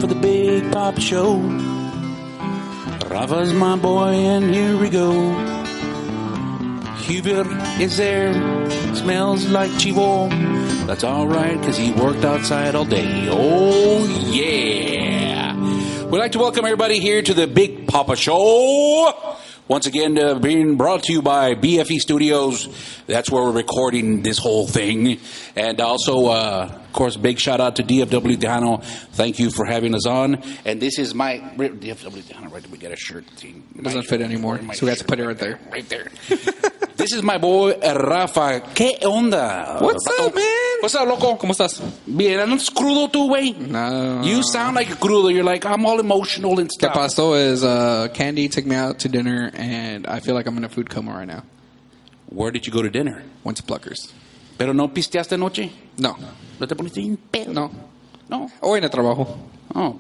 for the Big Poppa Show. Rafa's my boy, and here we go. Hubert is there, smells like chivo. That's alright, because he worked outside all day. Oh, yeah. We'd like to welcome everybody here to the Big Poppa Show. Once again, being brought to you by BFE Studios. That's where we're recording this whole thing. And also, of course, big shout out to DFW Tejano. Thank you for having us on. And this is my DFW Tejano. Right, we get a shirt. It doesn't fit anymore, so we have to put it right there. Right there. This is my boy Rafa. ¿Qué onda? What's up, man? What's up, loco? ¿Cómo estás? Bien, ¿andas crudo tú, güey? No. You sound like a crudo. You're like, I'm all emotional and ¿Qué stuff. pasó is Candy took me out to dinner, and I feel like I'm in a food coma right now. Where did you go to dinner? Went to Pluckers. ¿Pero no pisteaste anoche? No. ¿No te poniste bien pedo? No. No? Hoy en el trabajo. Oh.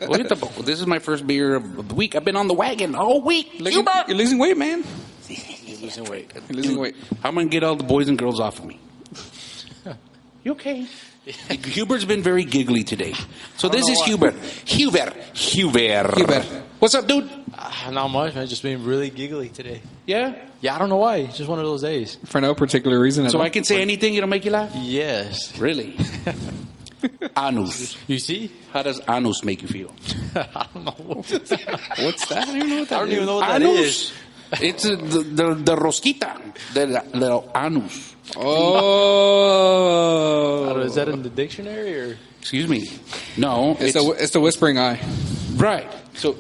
Oye, tampoco. This is my first beer of the week. I've been on the wagon all week. You're losing weight, man. You're losing weight. You're losing weight. I'm going to get all the boys and girls off of me. You okay? Hubert's been very giggly today. So this is Hubert. Hubert. What's up, dude? Not much, man. Just being really giggly today. Yeah? Yeah, I don't know why. It's just one of those days. For no particular reason at So all. I can say anything, it'll make you laugh? Yes. Really? Anus. You see? How does anus make you feel? I don't know. What's that? I don't even know what that I don't is. even know what that Anus. is. It's the rosquita. The anus. Oh. Is that in the dictionary or? Excuse me. No. It's the whispering eye. Right. So...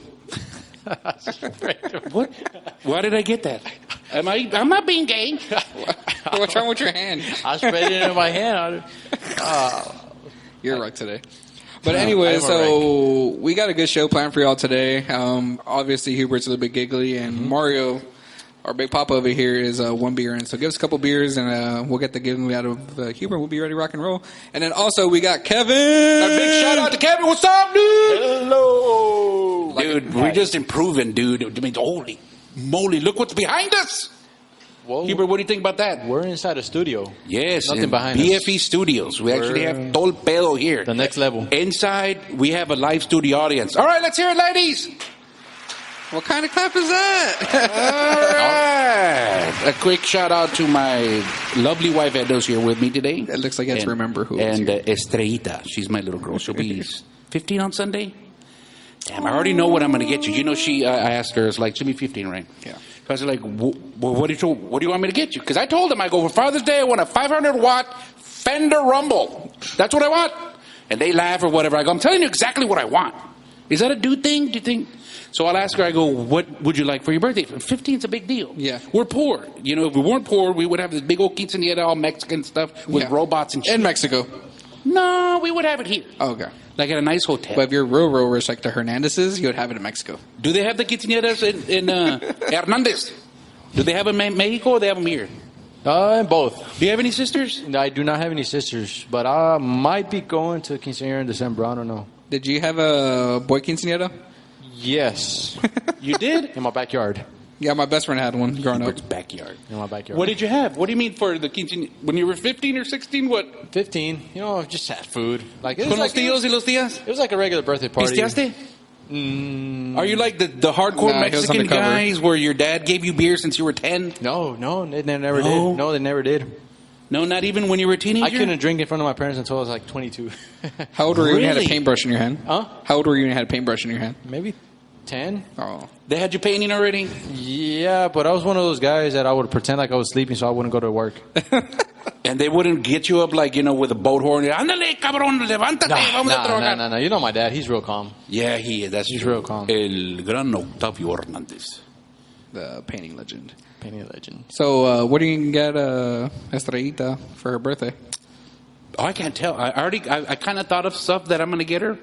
What? Why did I get that? I'm not being gay. What's wrong with your hand? I spread it in my hand. You're right today. But anyway, so we got a good show planned for y'all today. Obviously, Hubert's a little bit giggly, and Mario, our Big Poppa over here, is one beer in. So give us a couple beers, and we'll get the giveaway out of Hubert. We'll be ready to rock and roll. And then also, we got Kevin. A big shout out to Kevin. What's up, dude? Hello. Dude, we're just improving, dude. I mean, holy moly, look what's behind us. Whoa. Hubert, what do you think about that? We're inside a studio. Yes, Nothing behind BFE us. Studios. We actually have Tol Pedo here. The next level. Inside, we have a live studio audience. All right, let's hear it, ladies. What kind of clap is that? All right. A quick shout out to my lovely wife, Edo's here with me today. It looks like I have to remember who is And here. Estrellita, she's my little girl. She'll be 15 on Sunday. Damn, I already know what I'm going to get you. You know, I asked her, it's like, she'll be 15, right? Yeah. I was like, what do you want me to get you? Because I told him, I go, for Father's Day, I want a 500-watt Fender Rumble. That's what I want. And they laugh or whatever. I go, I'm telling you exactly what I want. Is that a dude thing? Do you think? So I'll ask her, I go, what would you like for your birthday? 15 is a big deal. Yeah. We're poor. You know, if we weren't poor, we would have this big old quinceañera, all Mexican stuff with robots and shit. In Mexico. No, we would have it here. Oh, okay. Like at a nice hotel. But if you're real rich, like the Hernandezes, you would have it in Mexico. Do they have the quinceañeras in Hernandez? Do they have them in Mexico or they have them here? Both. Do you have any sisters? No, I do not have any sisters, but I might be going to quinceañera in December. I don't know. Did you have a boy quinceañera? Yes. You did? In my backyard. Yeah, my best friend had one growing up. Hubert's backyard. In my backyard. What did you have? What do you mean for the quinceañera? When you were 15 or 16, what? 15. You know, just had food. Like it Con was los tíos y los tías? It was like a regular birthday party. ¿Pisteaste? Are you like the hardcore Nah, he was Mexican undercover. guys where your dad gave you beer since you were 10? No, they never No? did. No, they never did. No, not even when you were a teenager? I couldn't drink in front of my parents until I was like 22. How old were you when you had a Really? paintbrush in your hand? Huh? How old were you when you had a paintbrush in your hand? Maybe 10. Oh. They had you painting already? Yeah, but I was one of those guys that I would pretend like I was sleeping so I wouldn't go to work. And they wouldn't get you up like, you know, with a boat horn. Ándale, cabrón, levántate, vamos a trabajar. No. You know my dad. He's real calm. Yeah, he is. That's He's true. real calm. El gran Octavio Hernández. The painting legend. Painting legend. So, what are you going to get Estrellita for her birthday? Oh, I can't tell. I kind of thought of stuff that I'm going to get her.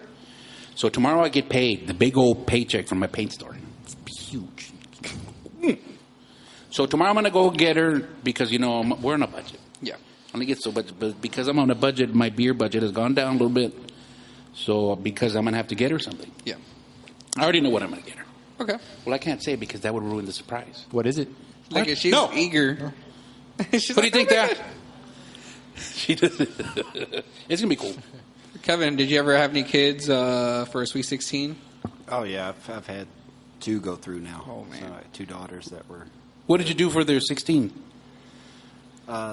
So tomorrow I get paid, the big old paycheck from my paint store. It's huge. So tomorrow I'm going to go get her because, you know, we're on a budget. Yeah. I'm going to get so much, but because I'm on a budget, my beer budget has gone down a little bit. So because I'm going to have to get her something. Yeah. I already know what I'm going to get her. Okay. Well, I can't say because that would ruin the surprise. What is it? Like, if she's eager. What do you think that? She does. It's going to be cool. Kevin, did you ever have any kids for a Sweet 16? Oh, yeah. I've had 2 go through now. Oh, man. So I had 2 daughters that were... What did you do for their 16?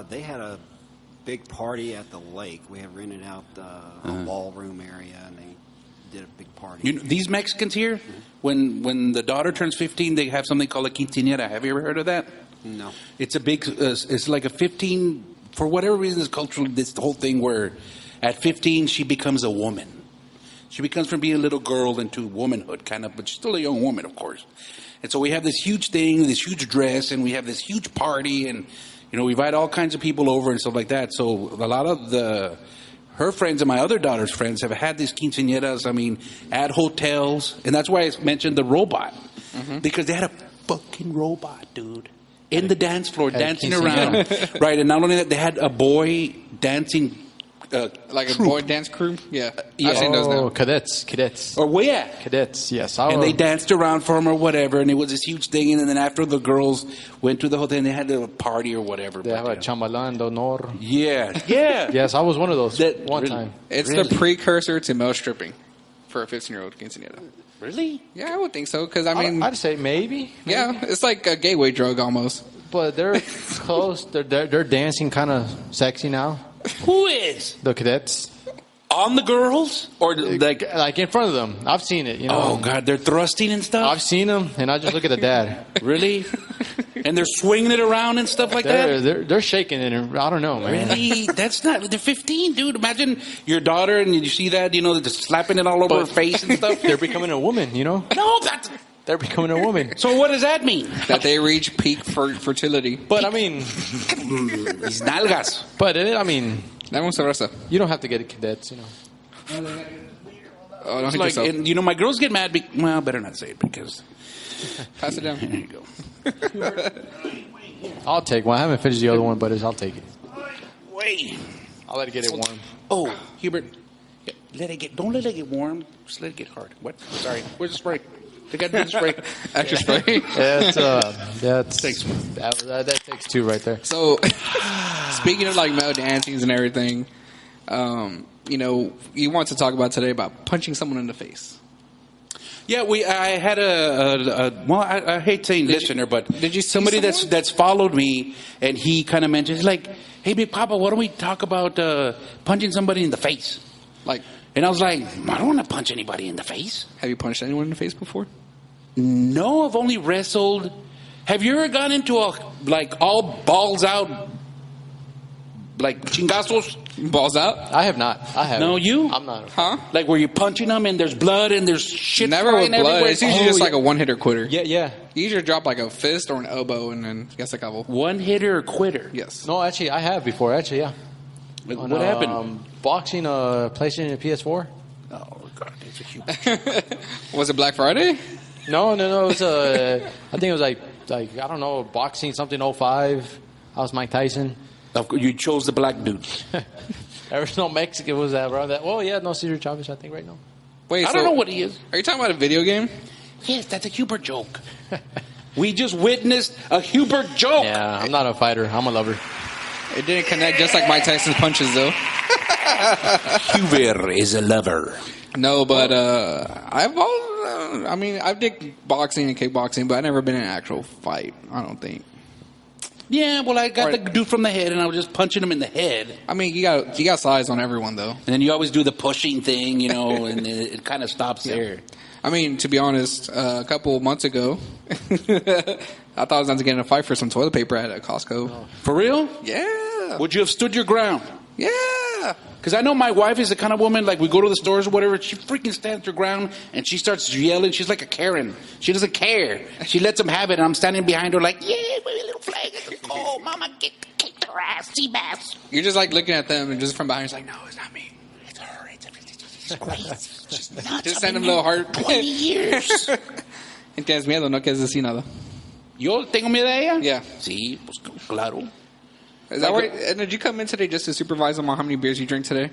They had a big party at the lake. We have rented out a ballroom area, and they did a big party. You know, these Mexicans here, when the daughter turns 15, they have something called a quinceañera. Have you ever heard of that? No. It's a big, it's like a 15, for whatever reason, it's culturally, this whole thing where at 15 she becomes a woman. She becomes from being a little girl into womanhood, kind of, but she's still a young woman, of course. And so we have this huge thing, this huge dress, and we have this huge party, and we invite all kinds of people over and stuff like that. So a lot of her friends and my other daughter's friends have had these quinceañeras, at hotels. And that's why I mentioned the robot. Mm-hmm. Because they had a fucking robot, dude, in the dance floor, dancing around. Right, and not only that, they had a boy dancing. Like troop. a boy dance crew? Yeah. Yeah. I've seen those now. Cadets. Or where? Cadets, yes. And they danced around for him or whatever, and it was this huge thing. And then after the girls went to the hotel, and they had a party or whatever. They have a chambalán de honor. Yeah. Yes, I was one of those one really? time. It's Really? the precursor to male stripping for a 15-year-old quinceañera. Really? Yeah, I would think so. Because, I'd say maybe. yeah, it's like a gateway drug almost. But they're close. They're dancing kind of sexy now. Who is? The cadets. On the girls? Or like in front of them. I've seen it, Oh, God, they're thrusting and stuff? I've seen them, and I just look at the dad. Really? And they're swinging it around and stuff like that? They're shaking it, and I don't know, man. Really? That's not... They're 15, dude. Imagine your daughter, and you see that, they're just slapping it all over her face and stuff. They're becoming a woman, No, that's... They're becoming a woman. So what does that mean? That they reach peak fertility. But, These nalgas. But, Vamos a rasa. you don't have to get cadets, Oh, don't It's hit like, yourself. and, my girls get mad. Well, better not say it because... Pass it down. There you go. I'll take one. I haven't finished the other one, but I'll take it. Wait. I'll let it get it warm. Oh, Hubert. Don't let it get warm. Just let it get hard. What? Sorry. Where's the spray? They got to do the spray. Extra spray. That takes 2 right there. So, speaking of like male dancings and everything, you want to talk about today about punching someone in the face. Yeah, I had I hate saying listener, but did you see somebody someone? that's followed me, and he kind of mentioned, he's like, hey, Big Poppa, why don't we talk about punching somebody in the face? Like, and I was like, I don't want to punch anybody in the face. have you punched anyone in the face before? No, I've only wrestled. Have you ever gone into all balls out, like chingazos? Balls out? I have not. I have. No, you? I'm not. Huh? Like where you're punching them and there's blood and there's shit Never with flying blood. everywhere? It's usually just like a one-hitter quitter. Yeah. You usually drop like a fist or an elbow and then guess a couple. One hitter or quitter? Yes. No, actually, I have before. Actually, yeah. What happened? Boxing, PlayStation and PS4. Oh, God, it's a huge... Was it Black Friday? No. It was I think it was like I don't know, boxing something 05. I was Mike Tyson. You chose the black dude. There was no Mexican. Was that around that? Well, yeah, no Cesar Chavez. I think right now. Wait, I don't know what he is. Are you talking about a video game? Yes, that's a Hubert joke. We just witnessed a Hubert joke. Yeah, I'm not a fighter. I'm a lover. It didn't connect just like Mike Tyson's punches, though. Hubert is a lover. No, but I've did boxing and kickboxing, but I've never been in an actual fight. I don't think. Yeah, well, I got the dude from the head, and I was just punching him in the head. I mean, you got size on everyone, though. And then you always do the pushing thing, and it kind of stops there. I mean, to be honest, a couple of months ago, I thought I was going to get in a fight for some toilet paper at Costco. For real? Yeah. Would you have stood your ground? Yeah. Because I know my wife is the kind of woman, like we go to the stores or whatever, she freaking stands her ground and she starts yelling. She's like a Karen. She doesn't care. She lets them have it, and I'm standing behind her like, yeah, wave a little flag. Oh, mama, kick their ass, sea bass. You're just like looking at them, and just from behind, it's like, no, it's not me. It's her. It's great. She's nuts. Just send them a little heart. 20 years. Y tienes miedo, no quieres decir nada. ¿Yo tengo miedo a ella? Yeah. Sí, pues claro. Is that right? And did you come in today just to supervise them on how many beers you drink today?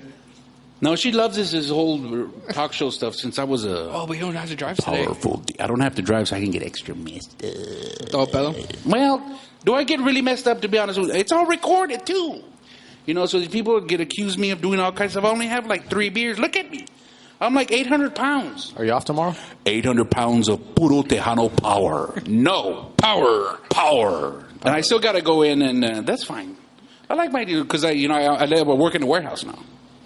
No, she loves this whole talk show stuff since I was a Oh, but you don't have to drive today. powerful. I don't have to drive, so I can get extra messed up. Todo pedo? Well, do I get really messed up, to be honest with you? It's all recorded, too. You know, so these people get accused me of doing all kinds of stuff. I only have like 3 beers. Look at me. I'm like 800 pounds. Are you off tomorrow? 800 pounds of puro Tejano power. No. Power. And I still got to go in, and that's fine. I like my dude because I work in the warehouse now.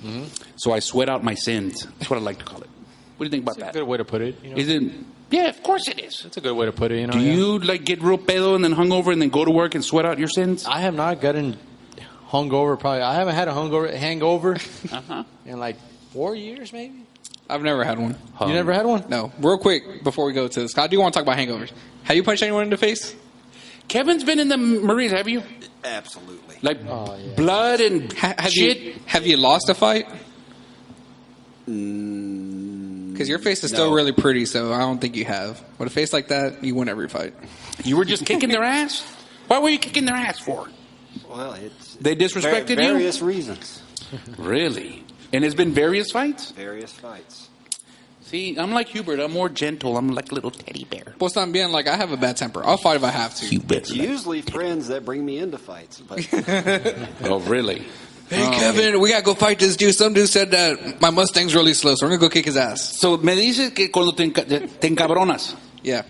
Mm-hmm. So I sweat out my sins. That's what I like to call it. What do you think about that? That's a good way to put it. Is it? Yeah, of course it is. That's a good way to put it. Do you like get real pedo and then hungover and then go to work and sweat out your sins? I have not gotten hungover. Probably I haven't had a hangover in like 4 years, maybe. I've never had one. You never had one? No. Real quick before we go to this, I do want to talk about hangovers. Have you punched anyone in the face? Kevin's been in the Marines, have you? Absolutely. Like blood and shit? Have you lost a fight? Because your face is still really pretty, so I don't think you have. With a face like that, you win every fight. You were just kicking their ass? Why were you kicking their ass for? Well, it's they disrespected you? Various reasons. Really? And it's been various fights? Various fights. See, I'm like Hubert. I'm more gentle. I'm like a little teddy bear. Pues también, like, I have a bad temper. I'll fight if I have to. It's usually friends that bring me into fights. But oh, really? Hey, Kevin, we got to go fight this dude. Some dude said that my Mustang's really slow, so we're going to go kick his ass. So, me dices que cuando te encabronas. Yeah.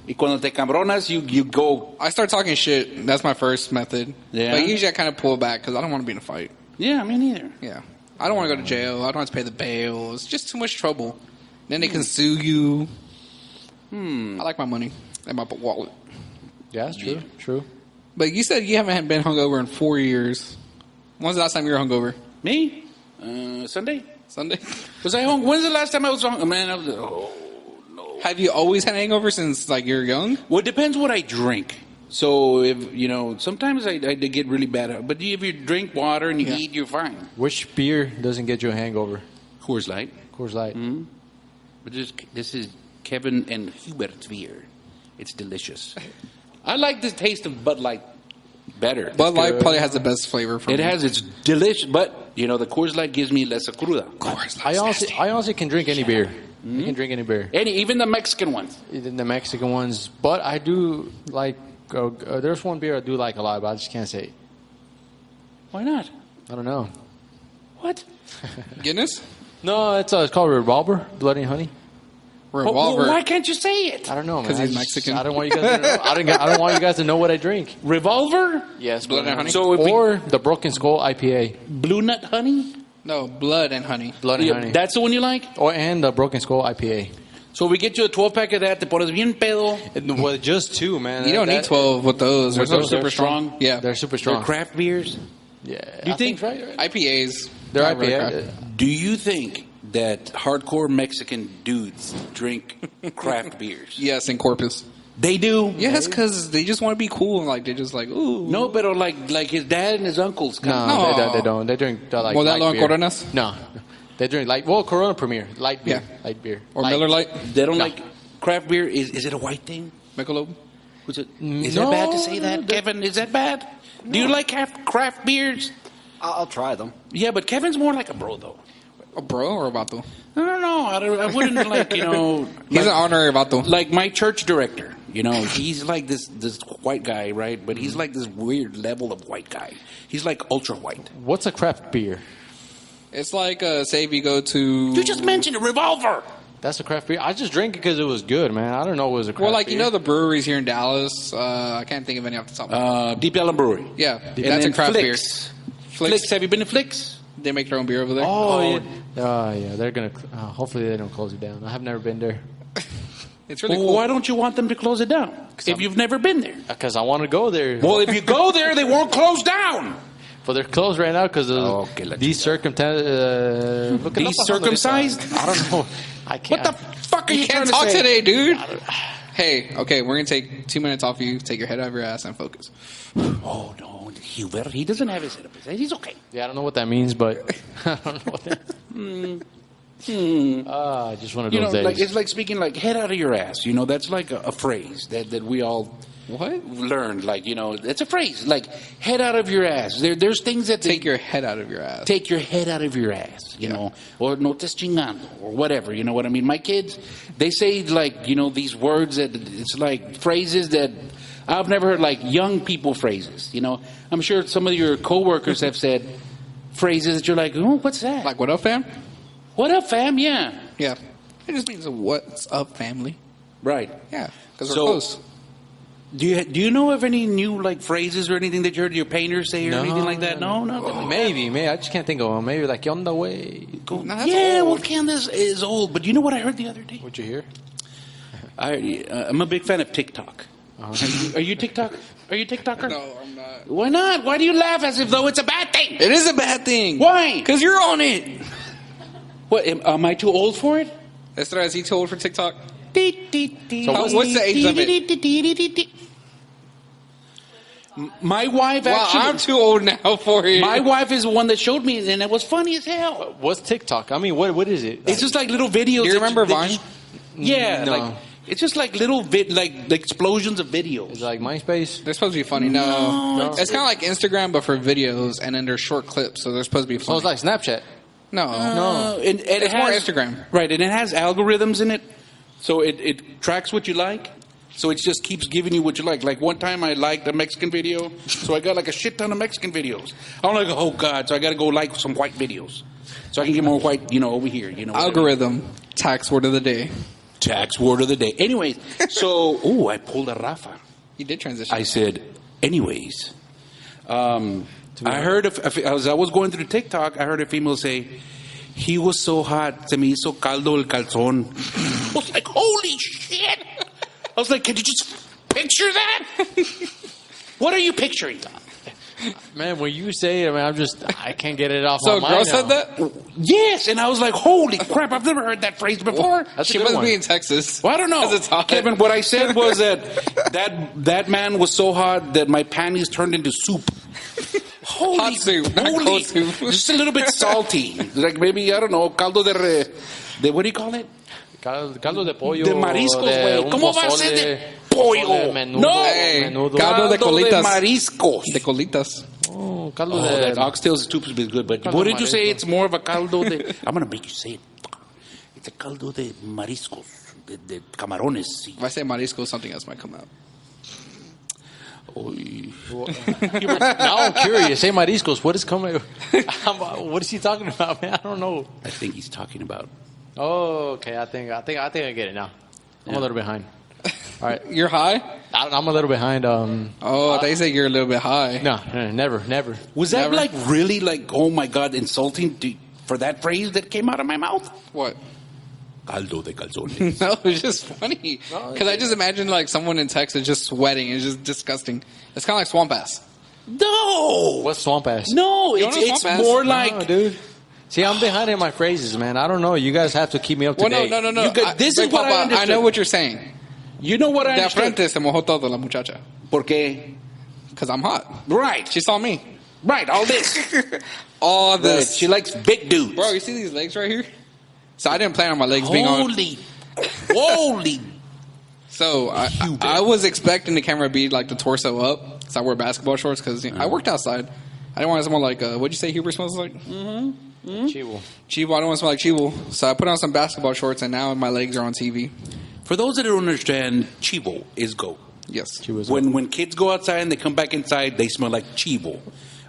Y cuando te encabronas, you go. I start talking shit. That's my first method. Yeah. But usually I kind of pull back because I don't want to be in a fight. Yeah, me neither. Yeah. I don't want to go to jail. I don't have to pay the bail. It's just too much trouble. Then they can sue you. I like my money and my wallet. Yeah, that's true. True. But you said you haven't been hungover in 4 years. When's the last time you were hungover? Me? Sunday. Was I home? When's the last time I was home? Man, no. Have you always had a hangover since like you're young? Well, it depends what I drink. So if sometimes I get really bad. But if you drink water and you eat, you're fine. Which beer doesn't get you a hangover? Coors Light. Coors Light. Mm-hmm. But this is Kevin and Hubert's beer. It's delicious. I like the taste of Bud Light better. Bud Light probably has the best flavor for me. It has. It's delicious. But, the Coors Light gives me less cruda. I honestly can drink any beer. Mm-hmm. I can drink any beer. Even the Mexican ones. Even the Mexican ones. But I do like... there's one beer I do like a lot, but I just can't say it. Why not? I don't know. What? Guinness? No, it's called Revolver, Blood and Honey. Revolver. Well, why can't you say it? I don't know, man. Because he's Mexican. I don't want you guys to know. I don't want you guys to know what I drink. Revolver? Yes, Blood and Honey. Or the Broken Skull IPA. Blue Nut Honey? No, Blood and Honey. Blood and Honey. That's the one you like? And the Broken Skull IPA. So we get you a 12-pack of that, te pones bien pedo. Well, just 2, man. You don't need 12 with those. They're super strong? Yeah. They're super strong. They're craft beers? Yeah. Do you think right? IPAs. They're not really IPA. craft. Do you think that hardcore Mexican dudes drink craft beers? Yes, in Corpus. They do? Yes, because they just want to be cool. And they're just like, ooh. No, but like his dad and his uncles. No, they don't. They drink like that light long beer. Coronas? No. They drink Corona Premier. Light beer. Yeah. Light beer. Or Miller Lite? They don't like craft beer. Is it a white thing? Michelob? Is it bad to say that, Kevin? Is that bad? No. Do you like craft beers? I'll try them. Yeah, but Kevin's more like a bro, though. A bro or a vato? I wouldn't like, He's an honorary vato. Like my church director, he's like this white guy, right? But he's like this weird level of white guy. He's like ultra white. What's a craft beer? It's like, say if you go to... You just mentioned a Revolver. That's a craft beer. I just drank it because it was good, man. I don't know what was a craft beer. Well, like, the breweries here in Dallas. I can't think of any off the top of my head. Deep Ellum Brewery. Yeah, And that's a then craft Flicks. beer. Flicks. Have you been to Flicks? They make their own beer over there. Oh, yeah. They're going to... hopefully they don't close it down. I have never been there. It's really Well, cool. why don't you want them to close it down if you've never been there? Because I want to go there. Well, if you go there, they won't close down. But they're closed right now because of these circumcised. I don't know. I can't. What the fuck are you trying can't to talk say? today, dude. Hey, okay, we're going to take 2 minutes off of you. Take your head out of your ass and focus. Oh, no. Hubert, he doesn't have his head up his ass. He's okay. Yeah, I don't know what that means, but I don't know what that just one of those days. It's like speaking like head out of your ass. That's like a phrase that we all learned. It's a phrase like head out of your ass. There's things that Take your head out of your ass. Take your head out of your ass, or no te chingando, or whatever. You know what I mean? My kids, they say these words that it's like phrases that I've never heard, like young people phrases. I'm sure some of your coworkers have said, phrases that you're like, oh, what's that? Like, what up, fam? What up, fam? Yeah. Yeah. It just means what's up, family. Right. Yeah, because we're close. Do you know of any new like phrases or anything that you heard your painters say or anything like that? No. Maybe. I just can't think of one. Maybe like, "On the way." No, that's Yeah, old. well, Candace is old. But you know what I heard the other day? What'd you hear? I'm a big fan of TikTok. Are you TikTok? Are you TikToker? No, I'm not. Why not? Why do you laugh as if though it's a bad thing? It is a bad thing. Why? Because you're on it. What? Am I too old for it? Esther, is he too old for TikTok? So what's the age limit? My wife actually. Wow, I'm too old now for it. My wife is the one that showed me, and it was funny as hell. What's TikTok? I mean, what is it? It's just like little videos. Do you remember Vine? Yeah, No. like it's just like little like explosions of videos. Is it like MySpace? They're supposed to be funny. No. It's kind of like Instagram, but for videos, and then they're short clips, so they're supposed to be So funny. it's like Snapchat. No. And It's more Instagram. right? And it has algorithms in it, so it tracks what you like. So it just keeps giving you what you like. Like one time I liked a Mexican video, so I got like a shit ton of Mexican videos. I'm like, oh God, so I got to go like some white videos, so I can get more white, over here, Algorithm. Tax word of the day. Tax word of the day. Anyways, so I pulled a Rafa. You did transition. I said, anyways, I heard as I was going through TikTok, I heard a female say, he was so hot, se me hizo caldo el calzón. I was like, holy shit! I was like, can you just picture that? What are you picturing? Man, when you say it, man, I can't get it off So my a girl mind said now. that? Yes, and I was like, holy crap, I've never heard that phrase before. That's a She good must one. be in Texas. Well, I don't know. 'Cause it's hot. Kevin, what I said was that man was so hot that my panties turned into soup. Holy, Hot soup, not cold soup. Just a little bit salty. Like maybe, I don't know, caldo de what do you call it? Caldo de pollo. De mariscos, güey. un ¿Cómo va a ser de pollo? pozole, menudo, No. Hey, menudo. caldo de colitas. mariscos. De colitas. Oh, caldo That de... oxtail soup is good, but Caldo wouldn't you marisco. say it's more of a caldo de... I'm going to make you say it. It's a caldo de mariscos, de camarones. Sí. If I say marisco, something else might come out. Oy. Now I'm curious. Say mariscos. What is coming? What is he talking about, man? I don't know. I think he's talking about... Oh, okay. I think I get it now. I'm a little behind. All right. You're high? I'm a little behind. Oh, I thought you said you're a little bit high. No, never. Was that Never? like really like, oh my God, insulting for that phrase that came out of my mouth? What? Caldo de calzones. No, it's just funny. Because I just imagine like someone in Texas just sweating. It's just disgusting. It's kind of like swamp ass. No! What's swamp ass? No, You don't know it's swamp ass? more No, like... dude. See, I'm behind in my phrases, man. I don't know. You guys have to keep me up to Well, date. no. You could- this Big is what I Papa, understood. know what you're saying. You know what I De understood? frente se mojó todo la muchacha. Porque... Because I'm hot. Right. She saw me. Right, all this. All Right, this. she likes big dudes. Bro, you see these legs right here? So I didn't plan on my legs being on. Holy... So I was expecting the camera to be like the torso up. So I wear basketball shorts because I worked outside. I didn't want to smell like, what'd you say Huber smells like? Chivo. Chivo. I don't want to smell like Chivo. So I put on some basketball shorts and now my legs are on TV. For those that don't understand, chivo is goat. Yes. Chivo's When kids go outside and they come back inside, they smell like chivo.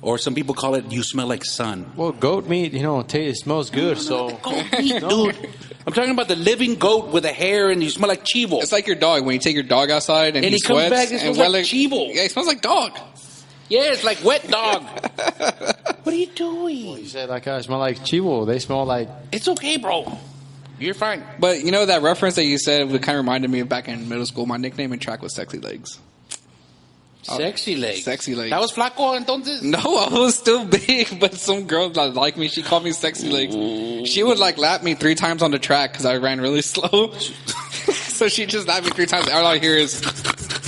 Or some people call it, you smell like sun. Well, goat meat, it smells good. So Goat meat, dude. I'm talking about the living goat with the hair and you smell like chivo. It's like your dog. When you take your dog outside and And he he comes sweats. back and smells like Chivo. Yeah, he smells like dog. Yeah, it's like wet dog. What are you doing? you said like I smell like chivo. They smell like It's okay, bro. You're fine. But you know that reference that you said kind of reminded me of back in middle school. My nickname in track was Sexy Legs. Sexy legs. Sexy legs. That was flaco entonces? No, I was still big, but some girl that liked me, she called me Sexy Legs. She would like lap me 3 times on the track because I ran really slow. So she just lapped me 3 times. All I hear is,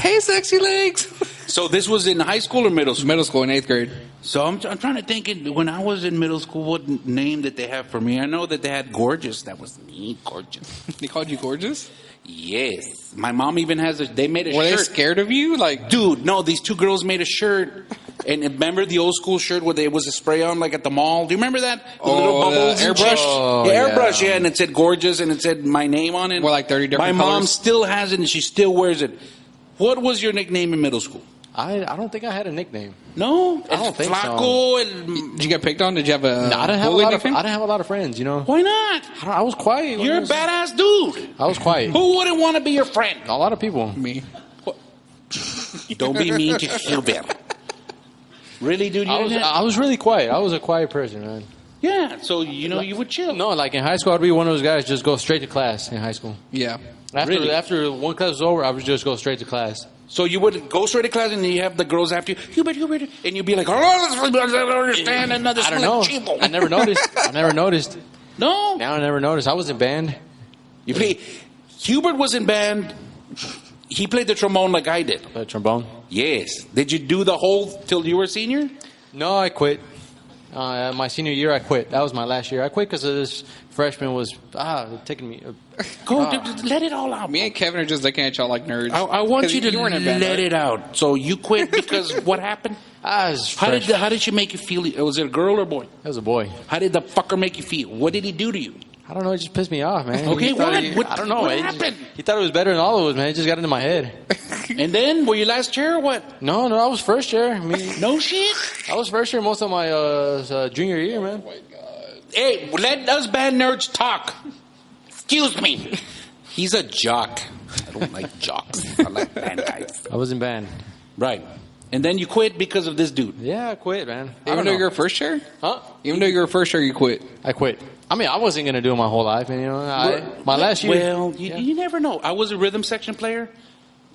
"Hey, Sexy Legs." So this was in high school or middle school? Middle school in 8th grade. So I'm trying to think, when I was in middle school, what name did they have for me? I know that they had Gorgeous. That was me, Gorgeous. They called you gorgeous? Yes. My mom even has they made a Were they shirt. scared of you? Like, Dude, no, these 2 girls made a shirt. And remember the old school shirt where there was a spray on like at the mall? Do you remember that? The little the bubbles and airbrush? shit? Oh, yeah, yeah. airbrush, yeah. And it said Gorgeous and it said my name on it. Well, like 30 different My mom colors? still has it and she still wears it. What was your nickname in middle school? I don't think I had a nickname. No? I don't think Flaco, Did you get picked on? Did you have a No, I didn't have a lot of friends. You know. Why not? I was quiet. You're a badass dude. I was quiet. Who wouldn't want to be your friend? A lot of people. Me. Don't be mean to Hubert. Really, dude? I was really quiet. I was a quiet person, man. Yeah, so, you would chill. No, like in high school, I'd be one of those guys just go straight to class in high school. Yeah. After one class was over, I would just go straight to class. So you would go straight to class and you have the girls after you, Hubert, and you'd be like, oh, I don't understand another. I don't know. I never noticed. No? Now I never noticed. I was in band. Hubert was in band. He played the trombone like I did. The trombone? Yes. Did you do the whole till you were a senior? No, I quit. My senior year, I quit. That was my last year. I quit because this freshman was taking me. Let it all out. Me and Kevin are just looking at y'all like nerds. I want you to weren't in band, let right? it out. So you quit because what happened? How did she make you feel? Was it a girl or boy? It was a boy. How did the fucker make you feel? What did he do to you? I don't know. It just pissed me off, man. Okay, what? I don't know. What happened? He thought it was better than all of us, man. It just got into my head. And then, were you last year or what? No, I was first year. I mean, No shit? I was first year most of my junior year, man. Hey, let us band nerds talk. Excuse me. He's a jock. I don't like jocks. I like band guys. I was in band. Right. And then you quit because of this dude. Yeah, I quit, man. Even though you're a first year? Huh? Even though you're a first year, you quit. I quit. I mean, I wasn't going to do it my whole life. And, my last year. Well, you never know. I was a rhythm section player.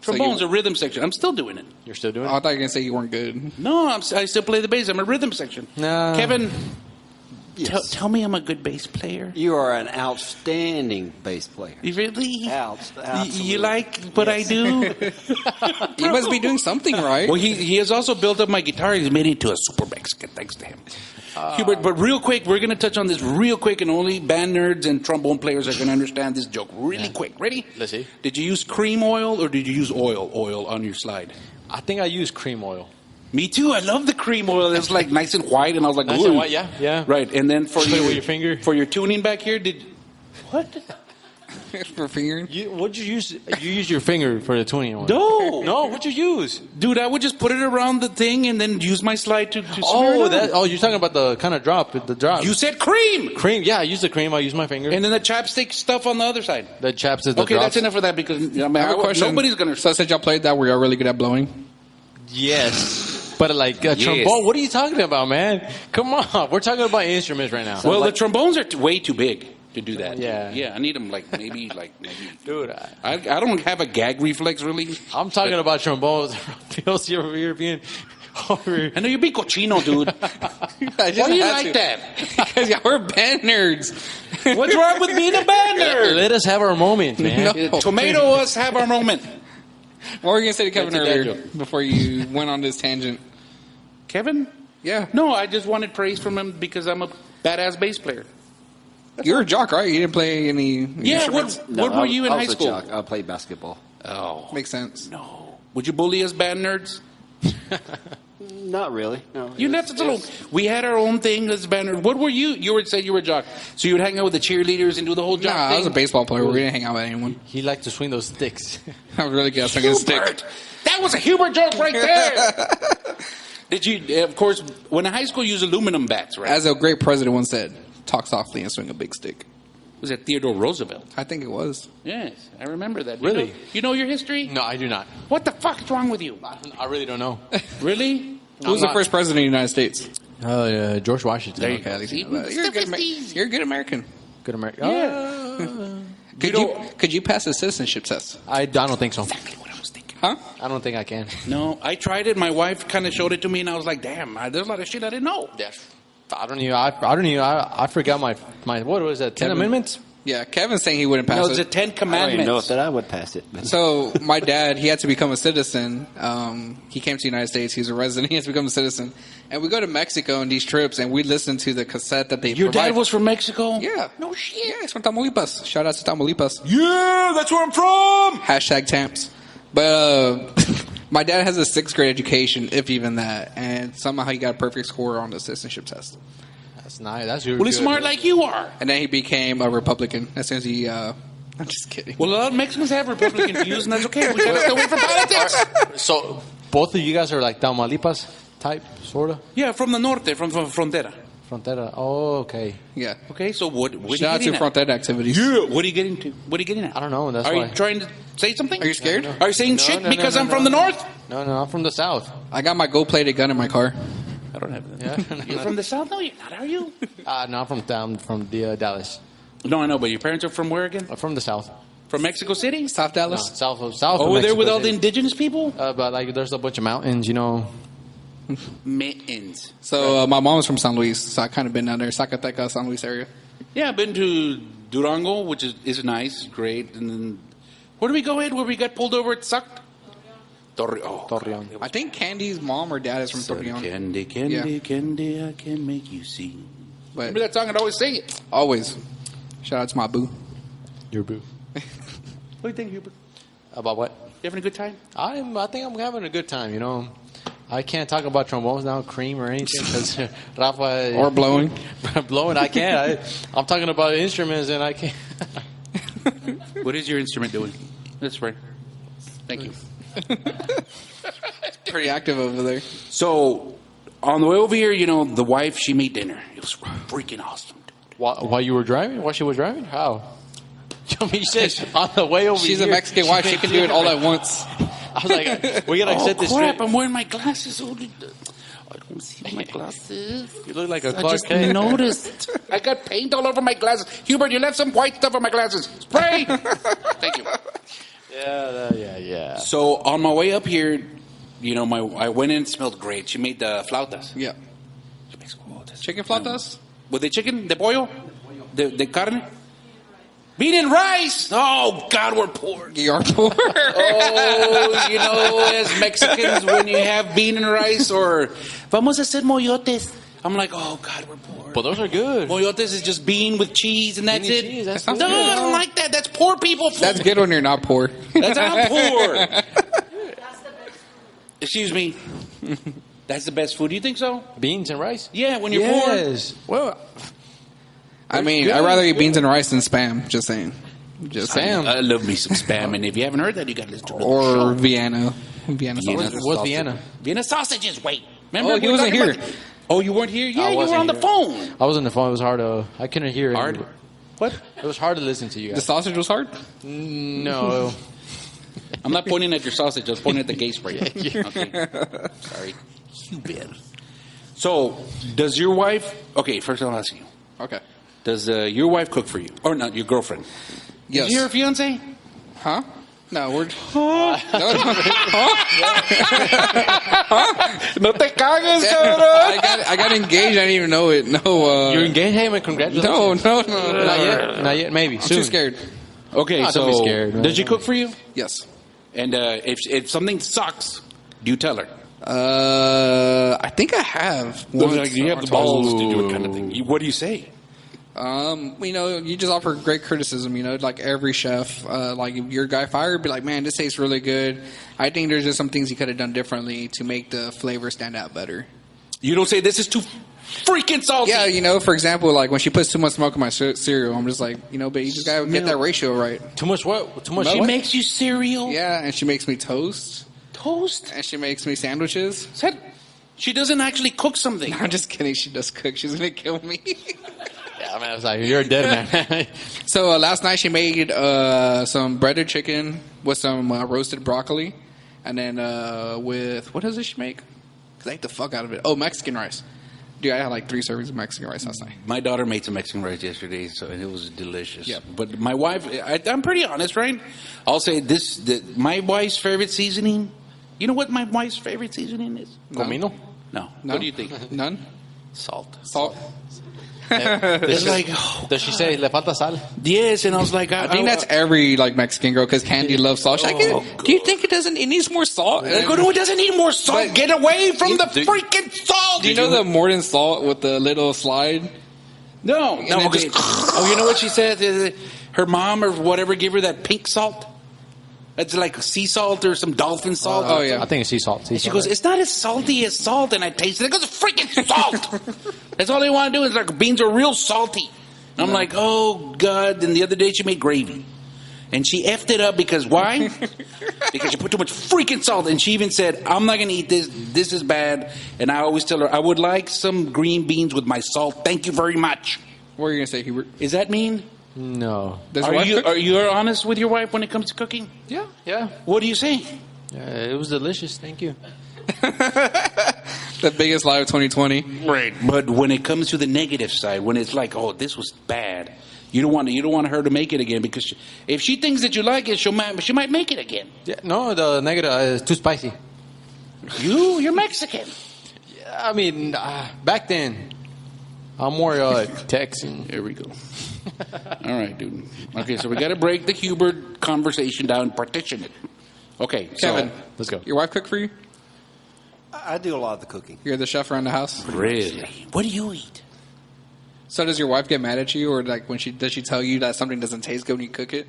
Trombone's a rhythm section. I'm still doing it. You're still doing I it? thought you were going to say you weren't good. No, I still play the bass. I'm a rhythm section. No. Kevin, Yes. tell me I'm a good bass player. You are an outstanding bass player. You really? Absolutely. You like what I do? You must be doing something right. Well, he has also built up my guitar. He's made it into a super Mexican, thanks to him. Hubert, but real quick, we're going to touch on this real quick, and only band nerds and trombone players are going to understand this joke really quick. Ready? Let's see. Did you use cream oil or did you use oil on your slide? I think I used cream oil. Me too. I love the cream oil. It's like nice and white, and I was like, Nice ooh. and white, yeah. Right, and then for Put it with your finger. for your tuning back here, what? For fingering? What'd you use? You used your finger for the tuning oil. No, what'd you use? dude, I would just put it around the thing and then use my slide to smear Oh, it on. you're talking about the kind of drop, the drop. You said cream, cream? Yeah, I used the cream. I used my finger. and then the chapstick stuff on the other side. The chaps is the Okay, drops. that's enough of that because I mean, I have a question. nobody's gonna. So since y'all played that, were y'all really good at blowing? Yes, but like trombone. What are you talking about, man? Come on, we're talking about instruments right now. Well, the trombones are way too big to do that. Yeah. I need them maybe. Dude, I don't have a gag reflex really. I'm talking about trombones. Feels European. I know you're being cochino, dude. Why do you like that? Because y'all were band nerds. What's wrong with being a band nerd? Let us have our moment, man. No. Tomato us, have our moment. What were you going to say to Kevin That's a dad earlier joke. before you went on this tangent? Kevin? Yeah. No, I just wanted praise from him because I'm a badass bass player. You're a jock, right? You didn't play any Yeah, instruments? what were you in I high was a school? jock. I played basketball. Oh, Makes sense. no. Would you bully us band nerds? Not really. No. You left us alone. We had our own thing as band nerds. What were you? You were saying you were a jock. So you would hang out with the cheerleaders and do the whole jock Nah, thing? I was a baseball player. We didn't hang out with anyone. He liked to swing those sticks. I was really good at swinging a stick. Hubert! That was a Hubert joke right there! Did you, of course, when in high school you use aluminum bats, right? As a great president once said, talk softly and swing a big stick. Was it Theodore Roosevelt? I think it was. Yes, I remember that. Really? You know your history? No, I do not. What the fuck is wrong with you? I really don't know. Really? Who was the first president of the United States? George Washington. There you Okay, go. at least See? you know that. You're a good American. You're a good American. Good American. Yeah. Could you pass the citizenship test? I don't think so. Exactly what I was thinking. Huh? I don't think I can. No, I tried it. My wife kind of showed it to me, and I was like, damn, there's a lot of shit I didn't know. I don't even. I forgot my. What was that? 10 Amendments. Yeah, Kevin's saying he wouldn't pass No, it. it's the Ten I don't even know Commandments. if that I would pass it. So my dad, he had to become a citizen. He came to the United States. He's a resident. He has to become a citizen. And we go to Mexico on these trips, and we listen to the cassette that they Your provide. dad was from Mexico? Yeah. No shit. Yeah, it's from Tamaulipas. Shout out to Tamaulipas. Yeah, that's where I'm from. Hashtag Tamps. But my dad has a 6th grade education, if even that. And somehow he got a perfect score on the citizenship test. That's nice. That's really Well, he's good. smart like you are. And then he became a Republican as soon as he... I'm just kidding. Well, a lot of Mexicans have Republican views, and that's okay. We gotta stay away from politics. both of you guys are like Tamaulipas type, sort of? Yeah, from the norte, from Frontera. Frontera. Oh, okay. Yeah. Okay, so what are you Shout out getting to at? Frontera activities. Yeah, what are you getting to? What are you getting at? I don't know. That's Are why. you trying to say something? Are you scared? Are you saying shit because I'm from the north? No, I'm from the south. I got my gold-plated gun in my car. I don't have that. Yeah. You're from the south? No, you're not, are you? No, I'm from the Dallas. No, I know, but your parents are from where again? From the south. From Mexico City? South No, Dallas. south of Over there Mexico with all the City. indigenous people? But like, there's a bunch of mountains, you know. Mittens. So my mom's from San Luis, so I kind of been down there, Zacatecas, San Luis area. Yeah, I've been to Durango, which is nice, great. And then, where do we go, Ed? Where we got pulled over? It sucked? Torreon. I think Candy's mom or dad is from Torreon. Candy, candy, I can make you see. But Remember that song? I'd always sing it. always. Shout out to my boo. Your boo. What do you think, Hubert? About what? You having a good time? I think I'm having a good time, you know. I can't talk about trombones now, cream or anything, because Rafa... Or blowing. blowing, I can't. I'm talking about instruments, and I can't. What is your instrument doing? That's right. Thank you. Pretty active over there. So, on the way over here, you know, the wife, she made dinner. It was freaking awesome. While you were driving? While she was driving? How? I mean, you said on the way over She's here. a Mexican wife. She can do it all at once. I was like, we gotta set this crap, straight. I'm wearing my glasses. I don't see my glasses. You look like a I Clark just Kent. noticed. I got paint all over my glasses. Hubert, you left some white stuff on my glasses. Spray! Thank you. Yeah. So, on my way up here, you know, I went in, it smelled great. She made the flautas. Yeah. She makes flautas. Chicken flautas? With the chicken? The pollo? The carne? Bean and rice! Oh, God, we're poor. You are poor. Oh, you know, as Mexicans, when you have bean and rice or vamos a hacer moyotes. I'm like, oh, God, we're poor. But those are good. Moyotes is just bean with cheese and that's Bean it. and cheese, that's no, good. I don't like that. That's poor people food. That's good when you're not poor. That's not poor. Excuse me. That's the best food. Do you think so? Beans and rice? Yeah, when you're poor. Yes. Well, I mean, I'd rather eat beans and rice than Spam. Just saying. Just saying. I love me some Spam, and if you haven't heard that, you got to listen to the Or show. Vienna. Vienna Vienna. sausage. what's Vienna? Vienna sausages. Wait, remember? Oh, he we were wasn't talking here. about- Oh, you weren't here? Yeah, I you were wasn't on the here. phone. I was on the phone. It was hard to... I couldn't hear it. Hard? What? It was hard to listen to you The guys. sausage was hard? No. I'm not pointing at your sausage. I was pointing at the gay spray. Okay. Sorry. You bet. So, does your wife... Okay, first I'll ask you. Okay. Does your wife cook for you? Or not, your girlfriend? Yes. Is your fiance? Huh? No, we're... No te cagues, I got engaged. I didn't even know it. No, You're engaged? Hey, man, congratulations. no. Not yet. Not yet. Maybe. I'm Soon. too scared. Okay, Ah, so don't be scared, man. does she cook for you? Yes. And if something sucks, do you tell her? I think I have. Like, you have the balls to do Ooh. it kind of thing. What do you say? You know, you just offer great criticism. You know, like every chef, like if your guy fired, be like, man, this tastes really good. I think there's just some things you could have done differently to make the flavor stand out better. You don't say this is too freaking salty. Yeah, you know, for example, like when she puts too much smoke in my cereal, I'm just like, you know, but you just gotta get that ratio right. Too much what? Too much She what? makes you cereal, Yeah, and she makes me toast, toast. and she makes me sandwiches. Said she doesn't actually cook something. I'm just kidding. She does cook. She's gonna kill me. Yeah, man, I was like, you're a dead man. So last night she made some breaded chicken with some roasted broccoli, and then with what does she make? Cause I ate the fuck out of it. Oh, Mexican rice. Dude, I had like 3 servings of Mexican rice last night. My daughter made some Mexican rice yesterday, so it was delicious. Yeah. But my wife, I'm pretty honest, right? I'll say this: my wife's favorite seasoning. You know what my wife's favorite seasoning is? Comino? No. No? What do you think? None. Salt. Salt. It's like, oh, Does she say, le falta sal? yes, and I was like, I think that's every like Mexican girl because Candy loves salt. She's like, Oh, do you think it doesn't? It needs more salt. Like, oh, no, it doesn't need more salt. But- Get away from the Do- freaking salt. Do you know the more than salt with the little slide? No. And No. then Okay. just- Oh, you know what she said? Her mom or whatever gave her that pink salt. It's like sea salt or some dolphin salt. Oh, yeah. I think it's sea salt. And she goes, it's not as salty as salt. And I tasted it. It goes, freaking salt. That's all they want to do is like beans are real salty. And I'm like, oh, God. And the other day she made gravy. And she effed it up because why? Because she put too much freaking salt. And she even said, I'm not going to eat this. This is bad. And I always tell her, I would like some green beans with my salt. Thank you very much. What are you going to say, Hubert? Is that mean? No. Are you honest with your wife when it comes to cooking? Yeah, yeah. What do you say? It was delicious. Thank you. The biggest lie of 2020. Right. But when it comes to the negative side, when it's like, oh, this was bad, you don't want her to make it again because if she thinks that you like it, she might make it again. Yeah, no, the negative is too spicy. You're Mexican. Yeah, I mean, back then, I'm more Texan. Here we go. All right, dude. Okay, so we got to break the Hubert conversation down, partition it. Okay, Kevin, let's go. Your wife cook for you? I do a lot of the cooking. You're the chef around the house? Really? What do you eat? So does your wife get mad at you, or like does she tell you that something doesn't taste good when you cook it?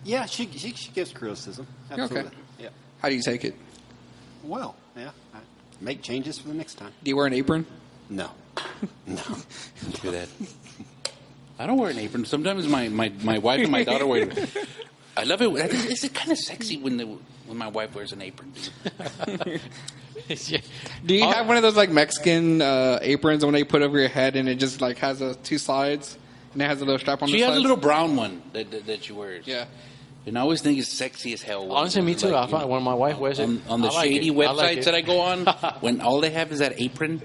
Yeah, she gives criticism. Absolutely. Okay. Yeah. How do you take it? Well, yeah. I make changes for the next time. Do you wear an apron? No. No. Look at that. I don't wear an apron. Sometimes my wife and my daughter wear it. I love it. It's kind of sexy when my wife wears an apron. Do you have one of those like Mexican aprons when they put over your head and it just like has two sides and it has a little strap on the She sides? has a little brown one that she wears. Yeah. And I always think it's sexy as hell. Honestly, me too. Like, I find when my wife wears it on the I like shady it. websites like that I go on, when all they have is that apron,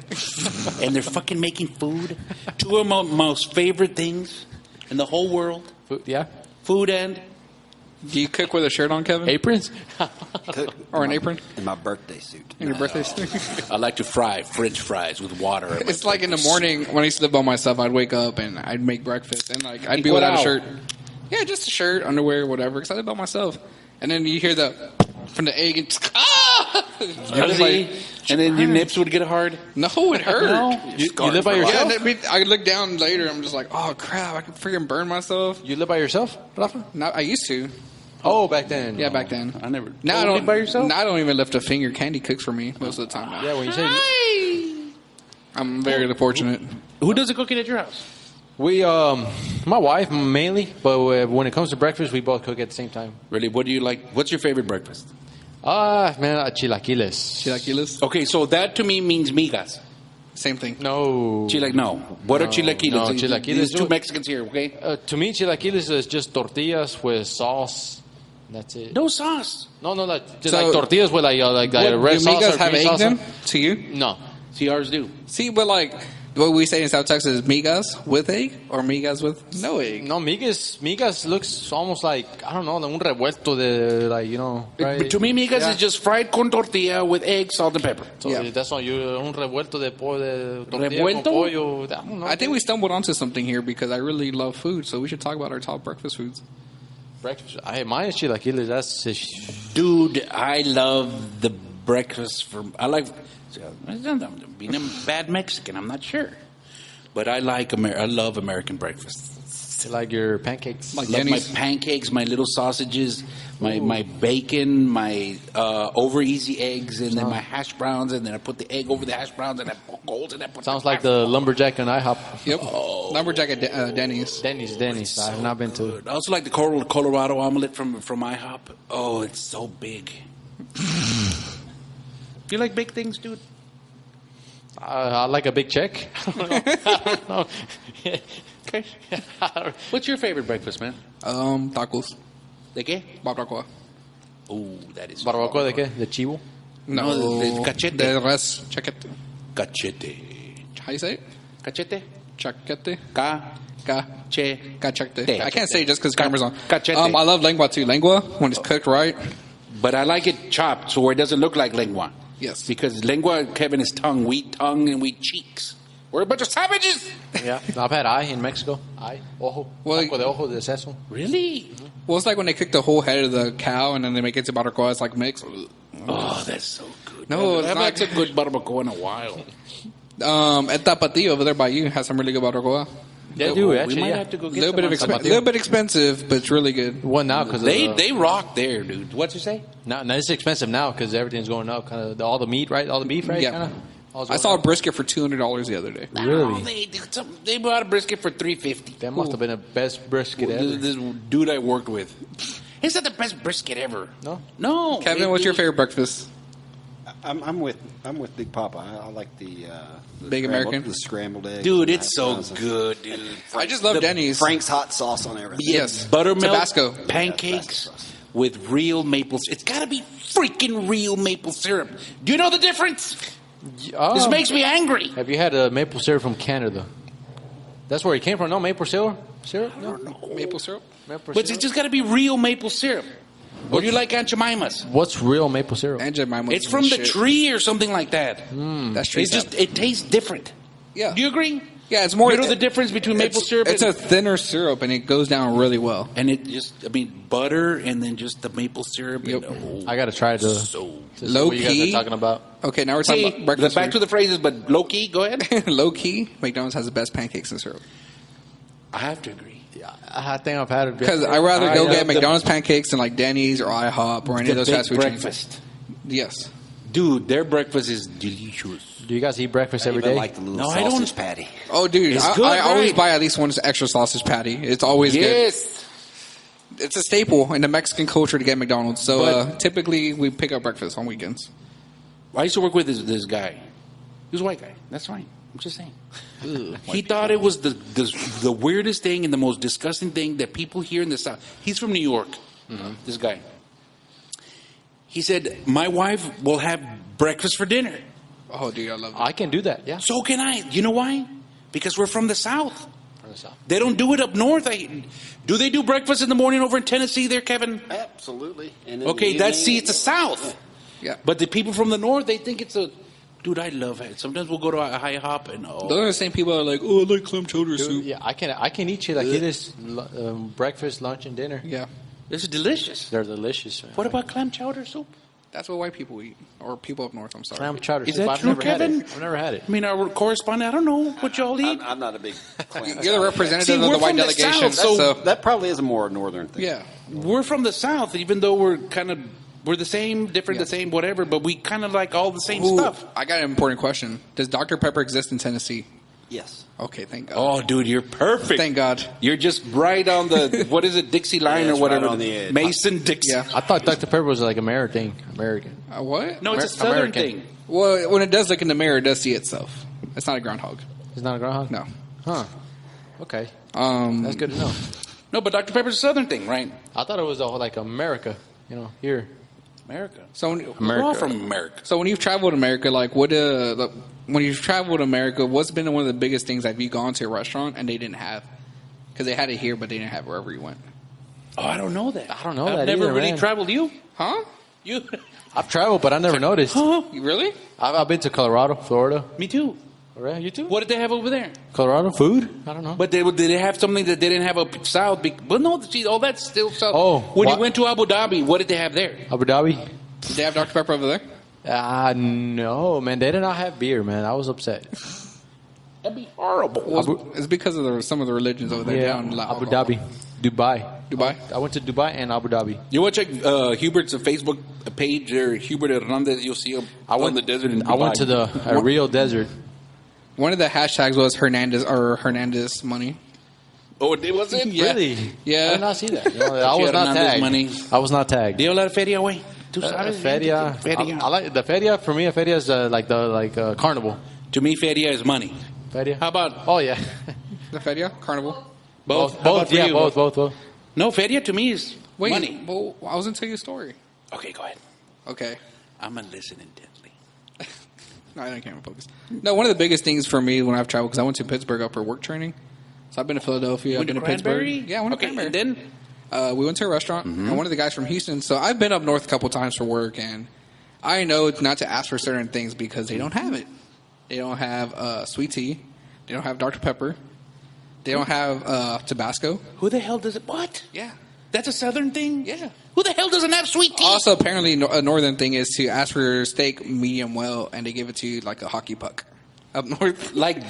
and they're fucking making food. Two of my most favorite things in the whole world: Food, yeah. food and Do you cook with a shirt on, Kevin? Aprons. Or an apron? In my birthday suit. In your birthday suit? I like to fry French fries with water. at my It's like in the birthday morning when I used to live by myself, I'd wake up and I'd make breakfast and like I'd be What without a out? shirt. Yeah, just a shirt, underwear, whatever, because I live by myself. And then you hear the from the egg and Really? And then your nips would get hard. No, it hurt. You live by Yeah, yourself? and then I look down later. I'm just like, oh crap! I can freaking burn myself. You live by yourself, Rafa? Now I used to. Oh, back then. Yeah, back then. I never. Now I Totally don't. by yourself? Now I don't even lift a finger. Candy cooks for me most of the time. Now. Yeah, when you say I'm very fortunate. Who does the cooking at your house? we, my wife mainly, but when it comes to breakfast, we both cook at the same time. Really? What do you like? What's your favorite breakfast? Man, chilaquiles. Chilaquiles. Okay, so that to me means migas. Same thing. No. No. What are chilaquiles? no, chilaquiles There's two do- Mexicans here, okay? To me, chilaquiles is just tortillas with sauce. That's it. No sauce. No, like, just So- like tortillas with like What, red do sauce migas or have green eggs sauce. in? To you? No. See, ours do. See, but like what we say in South Texas is migas with egg or migas with no egg. No, migas looks almost like, I don't know, un revuelto de, like, you know. Right? But to me, migas Yeah. is just fried corn tortilla with egg, salt, and pepper. So Yeah. that's not you, un revuelto de pollo, de tortilla ¿Revuelto? con pollo. I don't know. I think we stumbled onto something here because I really love food, so we should talk about our top breakfast foods. breakfast. Mine is chilaquiles. That's Dude, I love the breakfast I like being a bad Mexican. I'm not sure, but I love American breakfast. like your pancakes. Like Love my Denny's. pancakes, my little sausages, my bacon, my over easy eggs, and then my hash browns, and then I put the egg over the hash browns, and I poke holes, and I put Sounds like the lumberjack and IHOP. Yep. Lumberjack at Denny's. Denny's. I have not been to. I also like the Colorado omelet from IHOP. Oh, it's so big. You like big things, dude? I like a big check. I don't know. Okay. What's your favorite breakfast, man? Tacos. ¿De qué? Barbacoa. Oh, that is ¿Barbacoa de qué? ¿De chivo? No, de cachete. De res. Chaquete. Cachete. How you say it? Cachete. Chaquete. Ca. Ca. Che. Cachete. I can't say it just because camera's on. Cachete. I love lengua too. Lengua, when it's cooked right. But I like it chopped so it doesn't look like lengua. Yes. Because lengua, Kevin, is tongue. We tongue and we cheeks. We're a bunch of savages. Yeah. I've had eye in Mexico. Eye. Ojo. Well, Taco de ojo de seso. Really? Well, it's like when they cook the whole head of the cow and then they make it to barbacoa. It's like mixed. Oh, that's so good. No, it's I haven't not had a good barbacoa in a while. At Tapatío over there by you has some really good barbacoa. They do, we actually. might Yeah. have to go A get little some bit, on Tapatío. little bit expensive, but it's really good. Well, now because They rock there, dude. What you say? now it's expensive now because everything's going up. Kind of all the meat, right? All the beef, right? Yeah. Kinda. I saw a brisket for $200 the other day. Really? They bought a brisket for $350. That must have been the best brisket ever. This dude I worked with. It's not the best brisket ever. No. Kevin, what's your favorite breakfast? I'm with Big Poppa. I like the Big American? the scrambled egg. Dude, it's so good, dude. I just love Denny's. Frank's hot sauce on everything. Yes. Buttermilk, Tabasco. pancakes with real maple. It's got to be freaking real maple syrup. Do you know the difference? This makes me angry. Have you had a maple syrup from Canada? That's where it came from. No maple syrup. No. Maple syrup? Maple But syrup? it's just got to be real maple syrup. Or do you like Aunt Jemima's? What's real maple syrup? And Jemima. It's from the tree or something like that. That's true. It tastes different. Yeah. Do you agree? Yeah, it's more. You know the difference between maple syrup? It's a thinner syrup, and it goes down really well. And it just, butter and then just the maple syrup. Yep. And, I got to try to Low see what you guys key. are talking about. Okay, now we're talking about breakfast. back to the phrases, but low key, go ahead. Low key, McDonald's has the best pancakes and syrup. I have to agree. Yeah, I think I've had it. Because I'd rather go get the- McDonald's pancakes than like Denny's or IHOP or any of those big fast food breakfast. chains. Yes. Dude, their breakfast is delicious. Do you guys eat breakfast I every even day? like the little No, I don't- sausage patty. Oh, dude, It's good, I always right? buy at least one extra sausage patty. It's always good. Yes. It's a staple in the Mexican culture to get McDonald's. So But- typically we pick up breakfast on weekends. I used to work with this guy. He was a white guy. That's fine. I'm just saying. He thought it was the weirdest thing and the most disgusting thing that people here in the South. He's from New York, this guy. He said, my wife will have breakfast for dinner. Oh, dude, I love it. I can do that. Yeah. So can I. You know why? Because we're from the South. From the South. They don't do it up north. Do they do breakfast in the morning over in Tennessee there, Kevin? Absolutely. And in Okay, the see, evening, it's the South. Yeah. But the people from the North, they think it's a... Dude, I love it. Sometimes we'll go to a high hop and... Those are the same people that are like, oh, I like clam chowder soup. Yeah, I can eat chilaquiles, breakfast, lunch, and dinner. Yeah. This is delicious. They're delicious. Man. What about clam chowder soup? That's what white people eat. Or people up north, I'm sorry. Clam chowder Is soup? that I've true, never had Kevin? it. I've never had it. I mean, our correspondent, I don't know what y'all eat. I'm not a big clam. You're the representative See, of we're the white from the delegation. South, so- That probably is a more northern thing. yeah. We're from the South, even though we're the same, different, the same, whatever, but we kind of like all the same Ooh, stuff. I got an important question. Does Dr. Pepper exist in Tennessee? Yes. Okay, thank God. Oh, dude, you're perfect. Thank God. You're just right on the, what is it, Dixie line Yeah, or it's whatever. right on the edge. Mason Dixie. Yeah. I thought Dr. Pepper was like American. What? No, it's a Southern American. thing. Well, when it does look in the mirror, it does see itself. It's not a groundhog. It's not a groundhog? No. Huh. Okay. Um, That's good to know. No, but Dr. Pepper's a Southern thing, right? I thought it was like America, here. America. So We're all from America. So when you've traveled America, like when you've traveled America, what's been one of the biggest things? Have you gone to a restaurant and they didn't have? Because they had it here, but they didn't have it wherever you went. Oh, I don't know that. I don't know I've that never either, really man. traveled. You? Huh? You? I've traveled, but I never noticed. Huh? You really? I've been to Colorado, Florida. Me too. All right, you too? What did they have over there? Colorado food? I don't know. But did they have something that they didn't have up south? But no, see, all that's still south. Oh, when what? you went to Abu Dhabi, what did they have there? Abu Dhabi? Did they have Dr. Pepper over there? No, man. They did not have beer, man. I was upset. That'd be horrible. Well, it's because of some of the religions over there. down in Abu Dhabi. Dubai. Dubai? I went to Dubai and Abu Dhabi. You want to check Hubert's Facebook page there, Hubert Hernandez. You'll see him on the desert in Dubai. I went to the Rio Desert. One of the hashtags was Hernandez money. Oh, it was it? Yeah. Really? Yeah. I did not see that. I was not Hernandez tagged. money. I was not tagged. Dio la feria, güey. Tú sabes, Feria. Feria. I like the feria. For me, a feria is like carnival. To me, feria is money. Feria. How about Oh yeah. The Feria? Carnival? both? How about Both. for Yeah, you? both. No, feria to me is Wait, money. well, I was going to tell you a story. Okay, go ahead. Okay. I'm going to listen intently. No, I can't focus. No, one of the biggest things for me when I've traveled, because I went to Pittsburgh up for work training. So I've been to Philadelphia, I've been to Cranberry? Pittsburgh. Yeah, I went to Okay, Cranberry. and then? We went to a restaurant, and one of the guys from Houston. So I've been up north a couple times for work, and I know not to ask for certain things because they don't have it. They don't have sweet tea. They don't have Dr. Pepper. They don't have Tabasco. Who the hell does it? What? Yeah. That's a southern thing? Yeah. Who the hell doesn't have sweet tea? Also, apparently, a northern thing is to ask for your steak medium well, and they give it to you like a hockey puck. Up north. Like,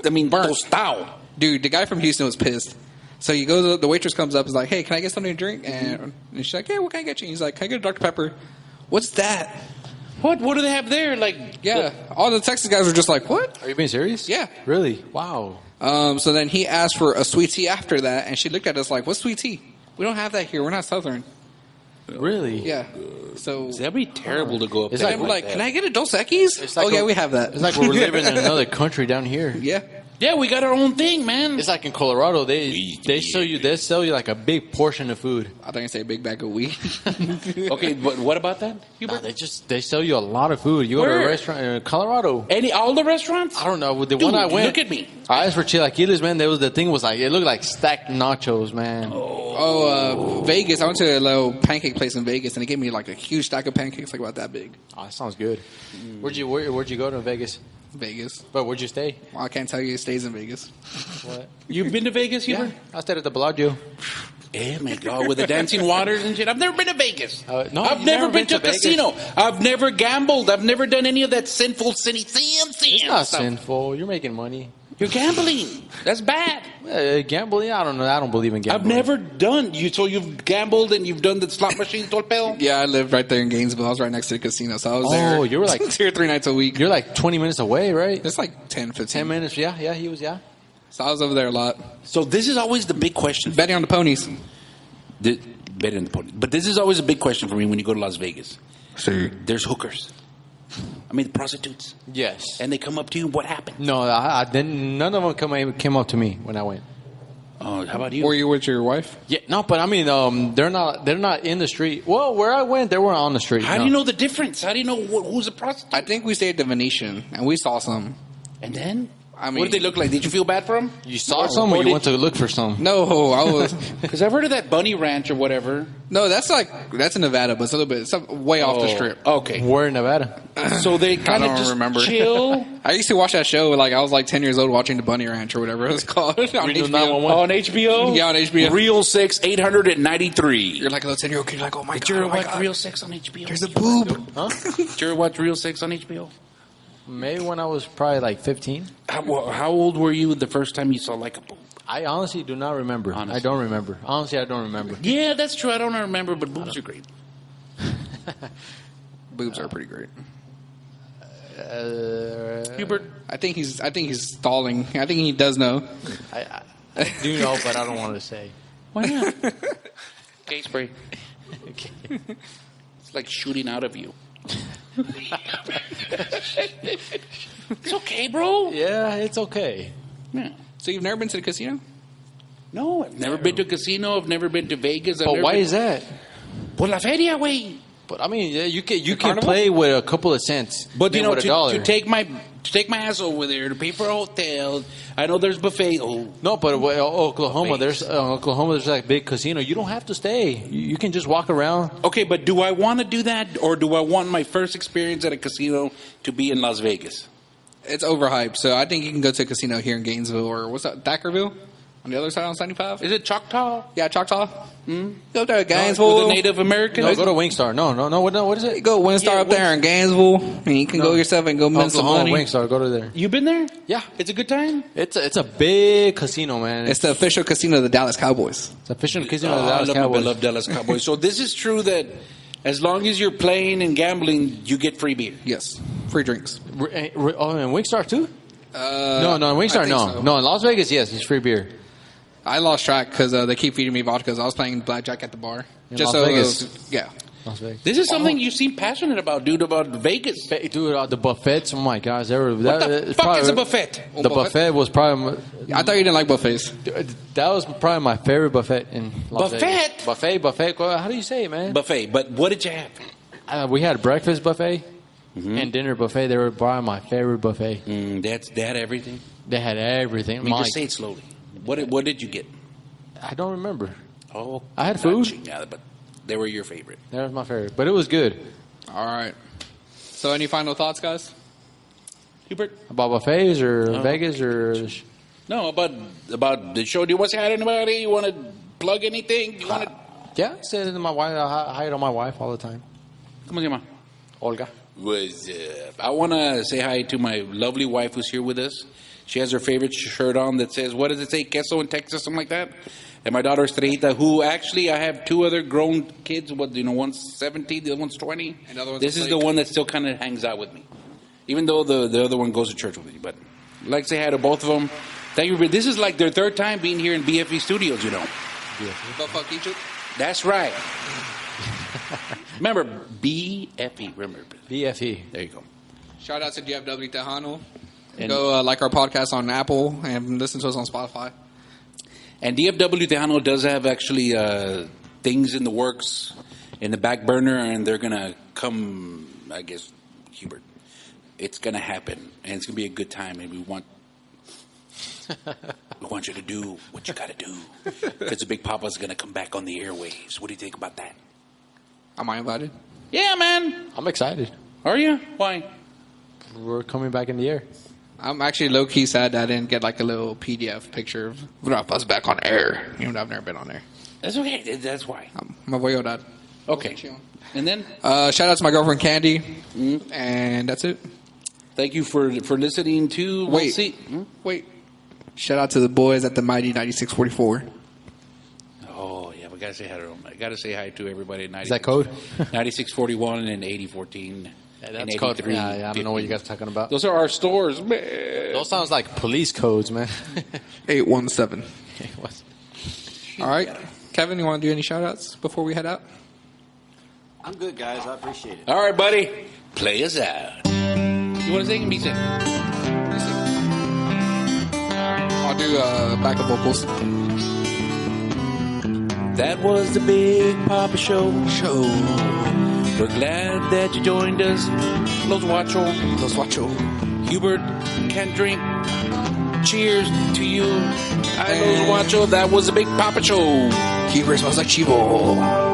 I mean, tostado. Dude, the guy from Houston was pissed. So you go, the waitress comes up and is like, hey, can I get something to drink? And she's like, hey, what can I get you? And he's like, can I get a Dr. Pepper? What's that? What? What do they have there? Like, Yeah, all the Texas guys were just like, "What?" Are you being serious? Yeah. Really? Wow. So then he asked for a sweet tea after that, and she looked at us like, "What's sweet tea? We don't have that here. We're not Southern." Really? Yeah. So that'd be terrible to go up It's there. I'm like, "Can I get a Dos Equis?" It's like oh yeah, a- we have that. It's like we're living in another country down here. Yeah. Yeah, we got our own thing, man. It's like in Colorado, they sell you like a big portion of food. I think I say a big bag of weed. Okay, but what about that? No, they sell you a lot of food. You go to Where? a restaurant in Colorado. All the restaurants? I don't know. The Dude, one I went. look at me. I asked for chilaquiles, man. The thing was like it looked like stacked nachos, man. Vegas. I went to a little pancake place in Vegas, and they gave me like a huge stack of pancakes, like about that big. Oh, that sounds good. Where'd you go to Vegas? Vegas. But where'd you stay? Well, I can't tell you it stays in Vegas. What? You've been to Vegas, Yeah, Hubert? I stayed at the Bellagio. Oh my God, with the dancing waters and shit. I've never been to Vegas. No, I've you've never never been to a been to casino. I've never gambled. I've never done any of that sinful, sin It's not stuff. sinful. You're making money. You're gambling. That's bad. Gambling? I don't know. I don't believe in I've gambling. never done. So you've gambled and you've done the slot machine, todo el pedo? Yeah, I lived right there in Gainesville. I was right next to the casino, so I was Oh, there. you were like 2 or 3 nights a week. You're like 20 minutes away, right? It's like 10, 15. 10 minutes. Yeah, he was. Yeah. So I was over there a lot. So this is always the big question. Betting on the ponies. Better than the pony. But this is always a big question for me when you go to Las Vegas. There's hookers. I mean, prostitutes. Yes. And they come up to you. What happened? No, I didn't. None of them came up to me when I went. Oh, how about you? Were you with your wife? Yeah, no, but I mean, they're not in the street. Well, where I went, they weren't on the street. How do you know the difference? How do you know who's a prostitute? I think we stayed at the Venetian, and we saw some. And then? I mean, What did they look like? Did you feel bad for them? You saw some, or you went to look for some? No, I was. Because I've heard of that bunny ranch or whatever. No, that's in Nevada, but it's a little bit, way off the strip. Okay. We're in Nevada. So they kind of don't just remember. chill I used to watch that show. Like I was like 10 years old watching the Bunny Ranch or whatever it was called on Reno HBO. 911. on HBO? Yeah, on HBO. Real 6, 893. You're like a little 10-year-old kid. You're like, oh my Did god, you ever oh my watch God. Real 6 on HBO? There's a boob. Did you ever watch Real 6 on HBO? Maybe when I was probably like 15. How old were you the first time you saw like a boob? I honestly do not remember. Honestly. I don't remember. Honestly, I don't remember. Yeah, that's true. I don't remember, but boobs are great. Boobs are pretty great. Hubert? I think he's stalling. I think he does know. I do know, but I don't want to say. Why not? Gay spray. Okay. It's like shooting out of you. It's okay, bro. Yeah, it's okay. Yeah. So you've never been to the casino? No, I've never been to a casino. I've never been to Vegas. But why is that? Por la feria, güey. But I mean, yeah, you can carnival? play with a couple of cents. But you than know, with a dollar. to take my ass over there to pay for a hotel. I know there's buffet. Oh, No, but Oklahoma, Vegas. there's like big casino. You don't have to stay. You can just walk around. okay, but do I want to do that, or do I want my first experience at a casino to be in Las Vegas? It's overhyped. So I think you can go to a casino here in Gainesville or what's that, Thackerville? On the other side on 75? Is it Choctaw? Yeah, Choctaw. Go there, With Gainesville. the Native Americans? No, go to Wingstar. No. What is it? Go Winstar Yeah, up there in Gainesville, and you can go yourself and go spend some Oklahoma, money. Wingstar. Go to there. You been there? Yeah, It's a good time. it's a big casino, man. It's the official casino of the Dallas Cowboys. It's a fishing casino. of the I Dallas love, Cowboys. I love Dallas Cowboys. So this is true that as long as you're playing and gambling, you get free beer. Yes, free drinks. Oh, and Wingstar too? No, in I Wingstar, think no. so. No, in Las Vegas, yes, it's free beer. I lost track because they keep feeding me vodka because I was playing blackjack at the bar. In Just Las so Vegas? yeah. Las Vegas. This is something you seem passionate about, dude, about Vegas. Dude, the buffets, oh my gosh. What the fuck is a buffet? The buffet was probably... I thought you didn't like buffets. That was probably my favorite buffet in Las Buffet? Vegas. Buffet. How do you say it, man? Buffet. But what did you have? We had breakfast buffet and dinner buffet. They were probably my favorite buffet. They had everything. They had everything. I mean, just say it slowly. What did you get? I don't remember. Oh, I had food. Yeah, but they were your favorite. That was my favorite. But it was good. All right. So any final thoughts, guys? Hubert? About buffets or Vegas or... No, about the show. Do you want to say hi to anybody? You want to plug anything? You want to? Yeah, I said it to my wife. I hide on my wife all the time. ¿Cómo se llama? Olga. What's up? I want to say hi to my lovely wife who's here with us. She has her favorite shirt on that says, what does it say? Queso in Texas, something like that. And my daughter Estrellita, who actually I have two other grown kids. One's 17, the other one's 20. This is the one that still kind of hangs out with me, even though the other one goes to church with me. But I'd like to say hi to both of them. Thank you. This is like their third time being here in BFE Studios. That's right. Remember BFE. Remember BFE. There you go. Shout out to DFW Tejano. Go like our podcast on Apple and listen to us on Spotify. And DFW Tejano does have actually things in the works in the back burner, and they're going to come, I guess, Hubert. It's going to happen, and it's going to be a good time, and we want you to do what you got to do, because the Big Poppa's going to come back on the airwaves. What do you think about that? Am I invited? Yeah, man. I'm excited. Are you? Why? We're coming back in the air. I'm actually low-key sad that I didn't get like a little PDF picture of us back on air. Even though I've never been on there. That's okay. That's why. My boy, dad. Okay. And then? Shout out to my girlfriend, Candy. And that's it. Thank you for listening to... Wait. Shout out to the boys at the Mighty 9644. Oh, yeah. We got to say hi to them. I got to say hi to everybody at 96. Is that code? 9641 and 8014. Yeah, that's code. Yeah, I don't know what you guys are talking about. Those are our stores, man. Those sounds like police codes, man. 817. All right. Kevin, you want to do any shout-outs before we head out? I'm good, guys. I appreciate it. All right, buddy. Play us out. You want to sing? Me sing. I'll do backup vocals. That was the Big Poppa Show. We're glad that you joined us. Los Guacho. Hubert can't drink. Cheers to you. I Los Guacho. That was the Big Poppa Show. Hubert smells like Chivo.